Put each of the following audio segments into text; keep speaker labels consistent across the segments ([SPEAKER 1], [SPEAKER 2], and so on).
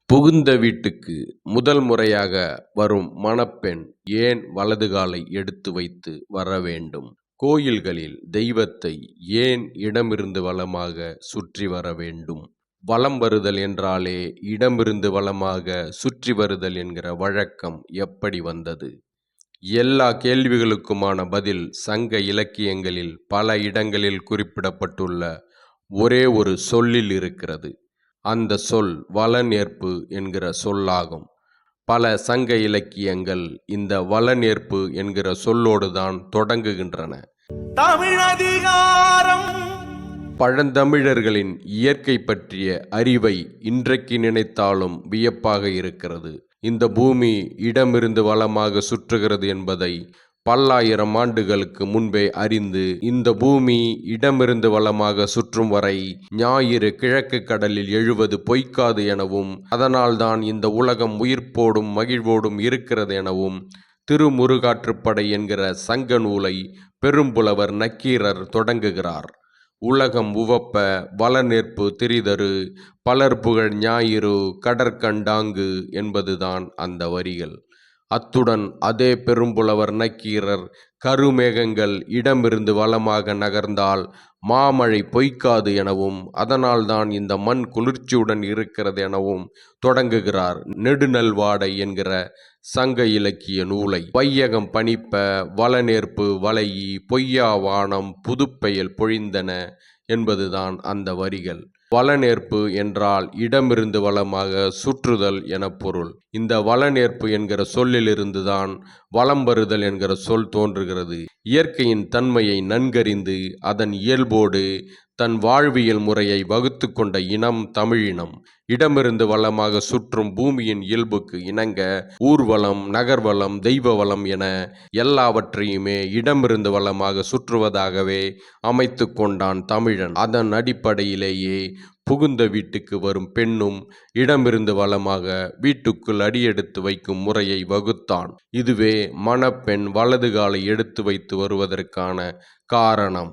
[SPEAKER 1] புகுந்த வீட்டுக்கு முதல் முறையாக வரும் மணப்பெண் ஏன் வலது காலை எடுத்து வைத்து வர வேண்டும்? கோயில்களில் தெய்வத்தை ஏன் இடமிருந்து வலமாக சுற்றி வர வேண்டும்? வலம் வருதல் என்றாலே இடமிருந்து வலமாக சுற்றி வருதல் என்கிற வழக்கம் எப்படி வந்தது? எல்லா கேள்விகளுக்குமான பதில் சங்க இலக்கியங்களில் பல இடங்களில் குறிப்பிடப்பட்டுள்ள ஒரே ஒரு சொல்லில் இருக்கிறது. அந்த சொல் வலனேர்ப்பு என்கிற சொல்லாகும். பல சங்க இலக்கியங்கள் இந்த வலனேர்ப்பு என்கிற சொல்லோடுதான் தொடங்குகின்றன. தமிழதிகாரம் பழந்தமிழர்களின் இயற்கை பற்றிய அறிவை இன்றைக்கு நினைத்தாலும் வியப்பாக இருக்கிறது. இந்த பூமி இடமிருந்து வலமாக சுற்றுகிறது என்பதை பல்லாயிரம் ஆண்டுகளுக்கு முன்பே அறிந்து இந்த பூமி இடமிருந்து வலமாக சுற்றும் வரை ஞாயிறு கிழக்கு கடலில் எழுவது பொய்க்காது எனவும் அதனால்தான் இந்த உலகம் உயிர்ப்போடும் மகிழ்வோடும் இருக்கிறது எனவும் திருமுருகாற்றுப்படை என்கிற சங்க நூலை பெரும்புலவர் நக்கீரர் தொடங்குகிறார். உலகம் உவப்ப வலனேர்ப்பு திரிதரு பலர் புகழ் ஞாயிறு கடற்கண்டாங்கு என்பதுதான் அந்த வரிகள். அத்துடன் அதே பெரும்புலவர் நக்கீரர் கருமேகங்கள் இடமிருந்து வலமாக நகர்ந்தால் மாமழை பொய்க்காது எனவும் அதனால்தான் இந்த மண் குளிர்ச்சியுடன் இருக்கிறது எனவும் தொடங்குகிறார். நெடுநல்வாடை என்கிற சங்க இலக்கிய நூலை. வையகம் பணிப்ப வலனேர்ப்பு வளையி பொய்யா வானம் புதுப்பெயல் பொழிந்தன என்பதுதான் அந்த வரிகள். வலனேர்ப்பு என்றால் இடமிருந்து வலமாக சுற்றுதல் என பொருள். இந்த வலனேர்ப்பு என்கிற சொல்லிலிருந்துதான் வலம் வருதல் என்கிற சொல் தோன்றுகிறது. இயற்கையின் தன்மையை நன்கறிந்து அதன் இயல்போடு தன் வாழ்வியல் முறையை வகுத்து கொண்ட இனம் தமிழினம். இடமிருந்து வலமாக சுற்றும் பூமியின் இயல்புக்கு இணங்க ஊர்வலம், நகர்வலம், தெய்வ வளம் என எல்லாவற்றையுமே இடமிருந்து வலமாக சுற்றுவதாகவே அமைத்து கொண்டான் தமிழன். அதன் அடிப்படையிலேயே புகுந்த வீட்டுக்கு வரும் பெண்ணும் இடமிருந்து வலமாக வீட்டுக்குள் அடியெடுத்து வைக்கும் முறையை வகுத்தான். இதுவே மணப்பெண் வலது காலை எடுத்து வைத்து வருவதற்கான காரணம்.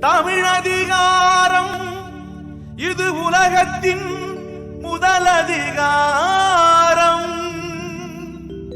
[SPEAKER 1] தமிழதிகாரம் இது உலகத்தின் முதலதிகாரம்.